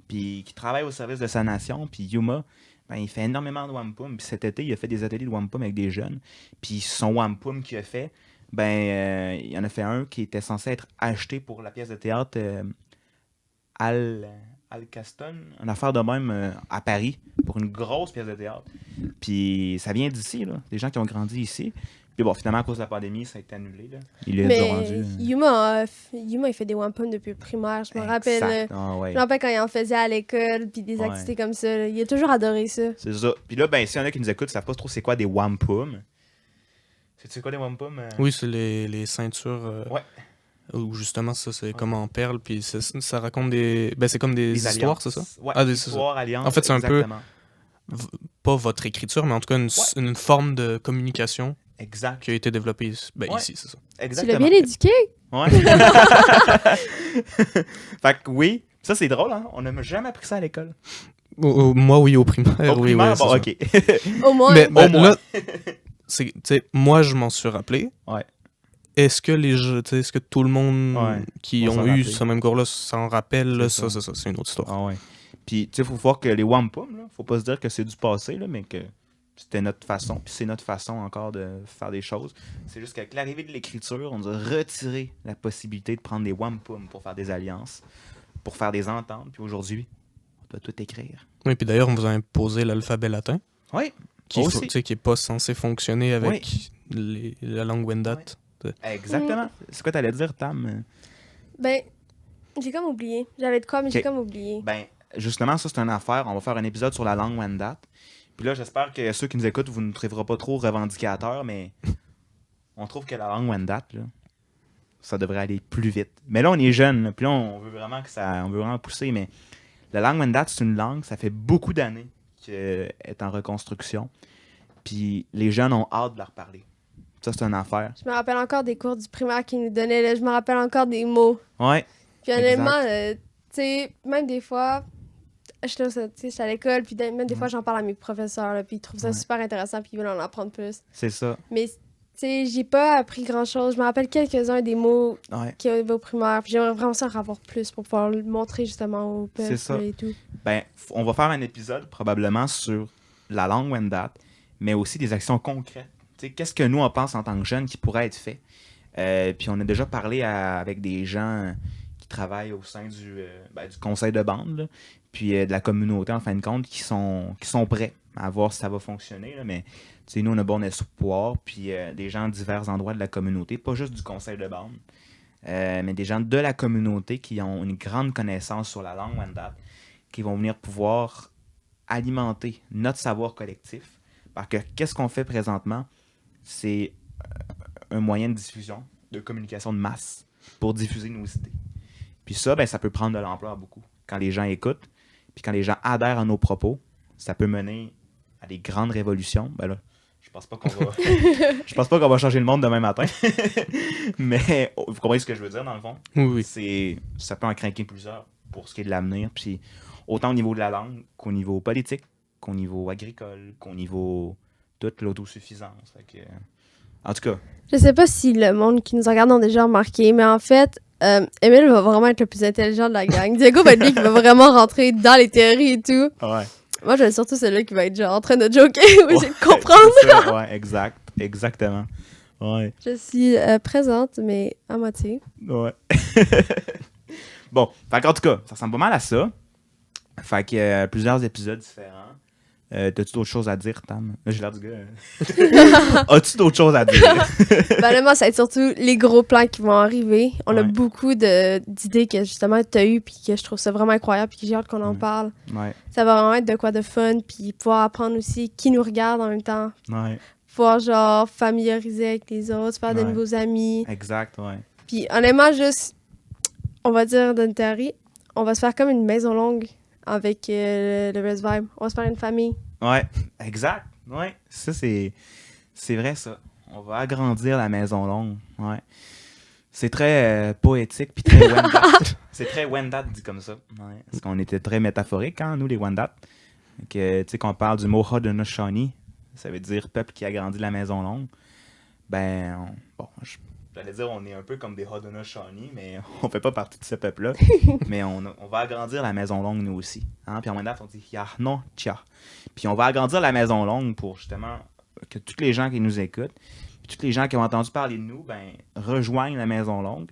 Speaker 1: puis qui travaille au service de sa nation. Puis Yuma, ben, il fait énormément de wampum. Puis cet été, il a fait des ateliers de wampum avec des jeunes. Puis son wampum qu'il a fait, ben, il en a fait un qui était censé être acheté pour la pièce de théâtre Alcaston, une affaire de même à Paris, pour une grosse pièce de théâtre. Puis ça vient d'ici, là, des gens qui ont grandi ici. Puis bon, finalement, à cause de la pandémie, ça a été annulé. Là. Il est rendu.
Speaker 2: Yuma, il fait des wampum depuis le primaire. Je me rappelle. Je me rappelle quand il en faisait à l'école, puis des activités comme ça. Là. Il a toujours adoré ça.
Speaker 1: C'est ça. Puis là, ben, s'il y en a qui nous écoutent, ils savent pas trop c'est quoi des wampum. C'est quoi des wampum?
Speaker 3: Oui, c'est les ceintures.
Speaker 1: Ouais.
Speaker 3: Où justement, ça, c'est comme en perles, puis ça raconte des... Ben, c'est comme des histoires, c'est ça?
Speaker 1: Ouais,
Speaker 3: des
Speaker 1: histoires, alliances.
Speaker 3: En fait, c'est un peu... pas votre écriture, mais en tout cas une forme de communication
Speaker 1: Exact.
Speaker 3: qui a été développée ici, c'est ça.
Speaker 1: Exactement.
Speaker 2: Tu l'as bien éduqué?
Speaker 1: Ouais. Fait que oui, ça c'est drôle, hein? On n'a jamais appris ça à l'école.
Speaker 3: Moi, oui, au primaire.
Speaker 1: Au primaire,
Speaker 3: c'est
Speaker 1: bon,
Speaker 3: ça.
Speaker 1: ok.
Speaker 2: Au moins.
Speaker 3: Mais
Speaker 1: Au moins.
Speaker 3: là, tu sais, moi, je m'en suis rappelé.
Speaker 1: Ouais.
Speaker 3: Est-ce que est-ce que tout le monde qui
Speaker 1: On s'en
Speaker 3: ont eu
Speaker 1: rappelle.
Speaker 3: ce même cours-là s'en rappelle? Là,
Speaker 1: C'est
Speaker 3: ça, c'est une autre histoire.
Speaker 1: Ah ouais. Puis, tu sais, faut voir que les wampum, là, faut pas se dire que c'est du passé, là, mais que c'était notre façon, puis c'est notre façon encore de faire des choses. C'est juste qu'avec l'arrivée de l'écriture, on nous a retiré la possibilité de prendre des wampum pour faire des alliances, pour faire des ententes, puis aujourd'hui, on doit tout écrire.
Speaker 3: Oui, puis d'ailleurs, on vous a imposé l'alphabet latin,
Speaker 1: Oui,
Speaker 3: qui
Speaker 1: aussi.
Speaker 3: n'est pas censé fonctionner avec la langue Wendat.
Speaker 1: Exactement. C'est quoi t'allais dire, Tam?
Speaker 2: Ben, j'ai comme oublié. J'avais de quoi, mais j'ai comme oublié.
Speaker 1: Ben, justement, ça, c'est une affaire. On va faire un épisode sur la langue Wendat. Puis là, j'espère que ceux qui nous écoutent, vous ne nous trouverez pas trop revendicateurs, mais on trouve que la langue Wendat, là, ça devrait aller plus vite. Mais là, on est jeunes, là, puis là, on veut vraiment pousser, mais la langue Wendat, c'est une langue, ça fait beaucoup d'années qu'elle est en reconstruction. Puis les jeunes ont hâte de la reparler. Ça, c'est une affaire.
Speaker 2: Je me rappelle encore des cours du primaire qu'ils nous donnaient. Là. Je me rappelle encore des mots.
Speaker 1: Ouais.
Speaker 2: Puis honnêtement, tu sais, même des fois, j'étais à l'école, puis même des fois, j'en parle à mes professeurs, là, puis ils trouvent ça super intéressant, puis ils veulent en apprendre plus.
Speaker 1: C'est ça.
Speaker 2: Mais, tu sais, j'ai pas appris grand-chose. Je me rappelle quelques-uns des mots qu'il y avait au primaire, puis j'aimerais vraiment ça en avoir plus pour pouvoir le montrer justement au peuple et tout.
Speaker 1: Ben, on va faire un épisode probablement sur la langue Wendat, mais aussi des actions concrètes. T'sais, qu'est-ce que nous, on pense en tant que jeunes qui pourrait être fait? Puis on a déjà parlé avec des gens qui travaillent au sein du conseil de bande, là, puis de la communauté, en fin de compte, qui sont prêts à voir si ça va fonctionner. Là, mais nous, on a bon espoir, puis des gens de divers endroits de la communauté, pas juste du conseil de bande, mais des gens de la communauté qui ont une grande connaissance sur la langue Wendat, qui vont venir pouvoir alimenter notre savoir collectif. Parce que qu'est-ce qu'on fait présentement? C'est un moyen de diffusion, de communication de masse pour diffuser nos idées. Puis ça, ben, ça peut prendre de l'ampleur beaucoup. Quand les gens écoutent, puis quand les gens adhèrent à nos propos, ça peut mener à des grandes révolutions. Ben là, je pense pas qu'on va changer le monde demain matin. Mais vous comprenez ce que je veux dire, dans le fond?
Speaker 3: Oui.
Speaker 1: Ça peut en craquer plusieurs pour ce qui est de l'avenir. Puis autant au niveau de la langue qu'au niveau politique, qu'au niveau agricole, qu'au niveau toute l'autosuffisance. Fait que, en tout cas.
Speaker 2: Je sais pas si le monde qui nous regarde ont déjà remarqué, mais en fait, Émile va vraiment être le plus intelligent de la gang. Diego va être lui qui va vraiment rentrer dans les théories et tout.
Speaker 1: Ouais.
Speaker 2: Moi, je vais surtout celui qui va être genre en train de joker ou essayer de comprendre.
Speaker 1: Ça, ouais, exactement. Ouais.
Speaker 2: Je suis présente, mais à moitié.
Speaker 1: Ouais. Bon, fait qu'en tout cas, ça ressemble pas mal à ça. Fait qu'il y a plusieurs épisodes différents. T'as-tu d'autres choses à dire, Tam? Là, j'ai l'air du gars. As-tu d'autres choses à dire?
Speaker 2: Ben, moi, ça va être surtout les gros plans qui vont arriver. On a beaucoup d'idées que justement tu as eues, puis que je trouve ça vraiment incroyable, puis que j'ai hâte qu'on en parle.
Speaker 1: Ouais.
Speaker 2: Ça va vraiment être de quoi de fun, puis pouvoir apprendre aussi qui nous regarde en même temps.
Speaker 1: Ouais.
Speaker 2: Pouvoir, genre, familiariser avec les autres, faire de nouveaux amis.
Speaker 1: Exact, ouais.
Speaker 2: Puis, honnêtement, juste, on va dire d'une théorie, on va se faire comme une maison longue avec le Rest Vibe. On va se faire une famille.
Speaker 1: Ouais, exact. Ouais, ça, c'est vrai, ça. On va agrandir la maison longue. Ouais. C'est très poétique puis très Wendat. C'est très Wendat dit comme ça. Ouais. Parce qu'on était très métaphoriques, hein, nous, les Wendat. Tu sais, quand on parle du mot Haudenosaunee, ça veut dire peuple qui agrandit la maison longue. Ben, j'allais dire on est un peu comme des Haudenosaunee, mais on fait pas partie de ce peuple-là. Mais on va agrandir la maison longue, nous aussi. Hein? Puis en Wendat, on dit Yahno Tcha. Puis on va agrandir la maison longue pour justement que tous les gens qui nous écoutent, puis tous les gens qui ont entendu parler de nous, ben, rejoignent la maison longue,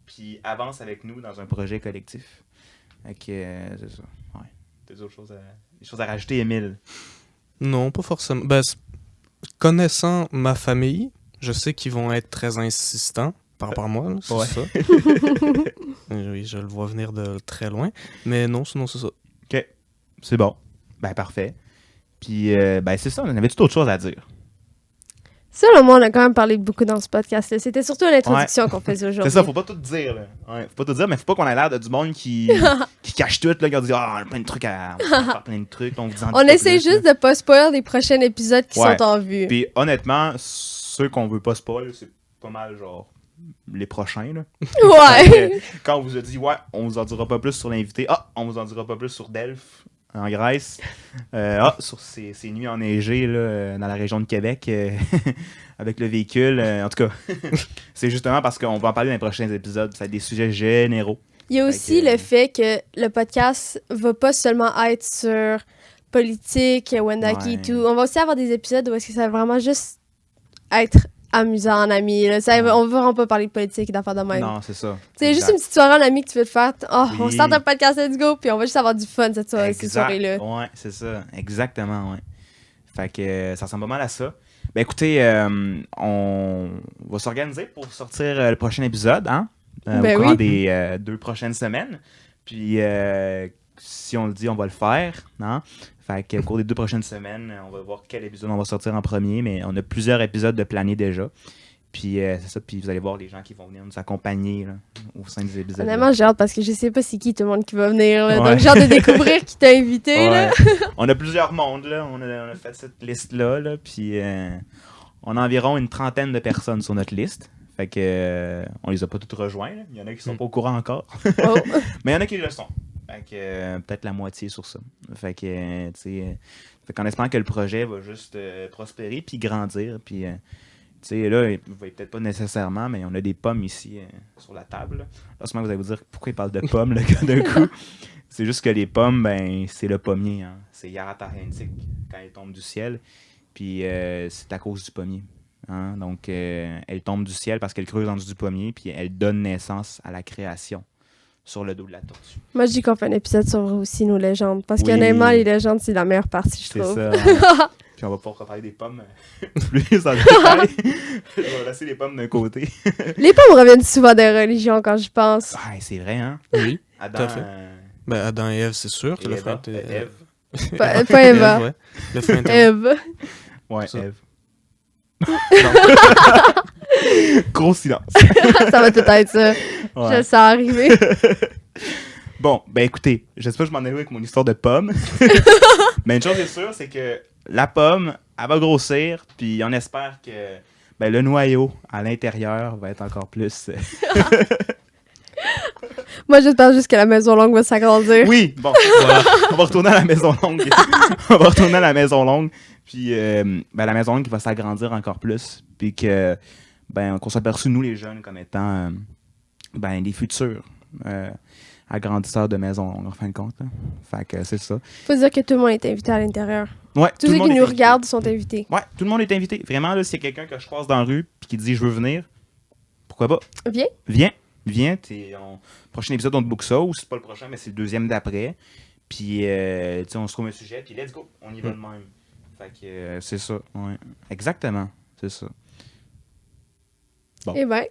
Speaker 1: puis avancent avec nous dans un projet collectif. Fait que, c'est ça. Ouais. T'as des choses à rajouter, Émile?
Speaker 3: Non, pas forcément. Ben, connaissant ma famille, je sais qu'ils vont être très insistants par rapport à moi, là, c'est ça. Oui, je le vois venir de très loin. Mais non, sinon c'est ça.
Speaker 1: OK. C'est bon. Ben, parfait. Puis, ben, c'est ça. On avait-tu d'autres choses à dire?
Speaker 2: Selon moi, on a quand même parlé beaucoup dans ce podcast. C'était surtout l'introduction qu'on faisait aujourd'hui.
Speaker 1: C'est ça, faut pas tout dire. Là. Ouais, faut pas tout dire, mais faut pas qu'on ait l'air de du monde qui cache tout, là, qui dit on a plein de trucs à faire plein de trucs.
Speaker 2: On essaie juste de pas spoiler les prochains épisodes qui sont en vue.
Speaker 1: Puis honnêtement, ceux qu'on veut pas spoiler, c'est pas mal genre les prochains. Là.
Speaker 2: Ouais.
Speaker 1: Quand on vous a dit on vous en dira pas plus sur l'invité. On vous en dira pas plus sur Delphes. En Grèce, sur ces nuits enneigées là, dans la région de Québec, avec le véhicule. En tout cas, c'est justement parce qu'on va en parler dans les prochains épisodes. Ça va être des sujets généraux.
Speaker 2: Il y a aussi le fait que le podcast va pas seulement être sur politique, Wendaki et tout. On va aussi avoir des épisodes où est-ce que ça va vraiment juste être amusant en ami. Là. On va vraiment pas parler de politique et d'affaires de même.
Speaker 1: Non, c'est ça.
Speaker 2: C'est juste une petite soirée en ami que tu veux te faire. On start un podcast, let's go, puis on va juste avoir du fun cette soirée-là.
Speaker 1: Ouais, c'est ça. Exactement, ouais. Fait que ça ressemble pas mal à ça. Ben écoutez, on va s'organiser pour sortir le prochain épisode, hein? Au courant des 2 prochaines semaines. Puis si on le dit, on va le faire, hein? Fait qu'au cours des 2 prochaines semaines, on va voir quel épisode on va sortir en premier, mais on a plusieurs épisodes de planés déjà. Puis c'est ça, puis vous allez voir les gens qui vont venir nous accompagner là, au sein des épisodes.
Speaker 2: Honnêtement, j'ai hâte parce que je sais pas c'est qui tout le monde qui va venir. Là, donc j'ai hâte de découvrir qui t'a invité. Là.
Speaker 1: On a plusieurs mondes, là. On a fait cette liste-là, là, puis on a environ une 30aine de personnes sur notre liste. Fait que on les a pas toutes rejoints. Là. Il y en a qui sont pas au courant encore. Mais il y en a qui le sont. Fait que peut-être la moitié sur ça. Fait que, tu sais, qu'en espérant que le projet va juste prospérer puis grandir. Puis, tu sais, là, vous voyez peut-être pas nécessairement, mais on a des pommes ici sur la table. Là, sûrement, vous allez vous dire pourquoi il parle de pommes, là, d'un coup. C'est juste que les pommes, ben, c'est le pommier. Hein. C'est Yarata Hentik quand elle tombe du ciel. Puis, c'est à cause du pommier. Hein? Donc, elle tombe du ciel parce qu'elle creuse en dessous du pommier, puis elle donne naissance à la création. Sur le dos de la tortue.
Speaker 2: Moi, je dis qu'on fait un épisode sur aussi nos légendes. Parce qu'honnêtement, les légendes, c'est la meilleure partie, je trouve.
Speaker 1: C'est ça. Hein. Puis on va pouvoir reparler des pommes plus en détail. On va laisser les pommes d'un côté.
Speaker 2: Les pommes reviennent souvent des religions quand j'y pense.
Speaker 1: Ah, c'est vrai, hein?
Speaker 3: Oui.
Speaker 1: Adam,
Speaker 3: Adam et Ève, c'est sûr.
Speaker 1: Et Ève.
Speaker 2: Pas Eva.
Speaker 3: Ouais. Le frère
Speaker 2: Ève.
Speaker 1: Ouais, Ève. Gros silence.
Speaker 2: Ça va tout être ça. Ouais. Je le sens arriver.
Speaker 1: Bon, ben écoutez, je sais pas, je m'en ai avec mon histoire de pomme. Mais une chose est sûre, c'est que la pomme, elle va grossir, puis on espère que ben, le noyau à l'intérieur va être encore plus.
Speaker 2: Moi, j'espère juste que la maison longue va s'agrandir.
Speaker 1: Oui, bon, on va retourner à la maison longue. On va retourner à la maison longue, puis ben, la maison longue qui va s'agrandir encore plus, puis que ben, qu'on soit perçu, nous les jeunes, comme étant ben, les futurs agrandisseurs de maison longue, en fin de compte. Hein. Fait que c'est ça.
Speaker 2: Faut dire que tout le monde est invité à l'intérieur.
Speaker 1: Ouais,
Speaker 2: tous ceux qui nous regardent sont invités.
Speaker 1: Ouais, tout le monde est invité. Vraiment, là, s'il y a quelqu'un que je croise dans la rue et qui dit « je veux venir », pourquoi pas? Viens. Prochain épisode, on te book ça, ou c'est pas le prochain, mais c'est le 2e d'après. Puis, on se trouve un sujet, puis let's go, on y va de même. Fait que c'est ça, ouais. Exactement, c'est ça. Bon.
Speaker 2: Eh ben.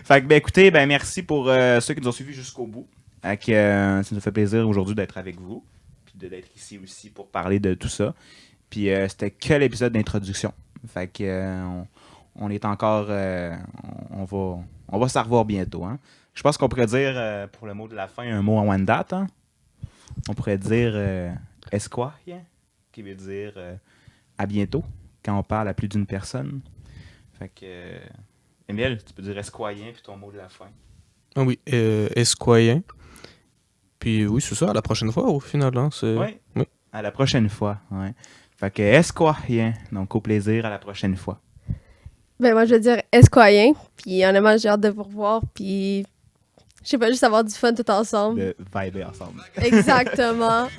Speaker 1: Fait que, ben écoutez, ben merci pour ceux qui nous ont suivis jusqu'au bout. Fait que, ça nous fait plaisir aujourd'hui d'être avec vous, puis d'être ici aussi pour parler de tout ça. Puis c'était que l'épisode d'introduction. Fait que on est encore, on va se revoir bientôt. Hein. Je pense qu'on pourrait dire pour le mot de la fin un mot en Wendat. Hein. On pourrait dire esquaien, qui veut dire à bientôt quand on parle à plus d'une personne. Fait que, Émile, tu peux dire esquoyen puis ton mot de la fin.
Speaker 3: Ah oui, esquoyen. Puis oui, c'est ça, à la prochaine fois au final. Hein,
Speaker 1: oui, à la prochaine fois. Ouais. Fait que esquoyen, donc au plaisir, à la prochaine fois.
Speaker 2: Ben moi, je veux dire esquoyen, puis honnêtement, j'ai hâte de vous revoir, puis je sais pas, juste avoir du fun tout ensemble.
Speaker 1: De vibrer ensemble.
Speaker 2: Exactement.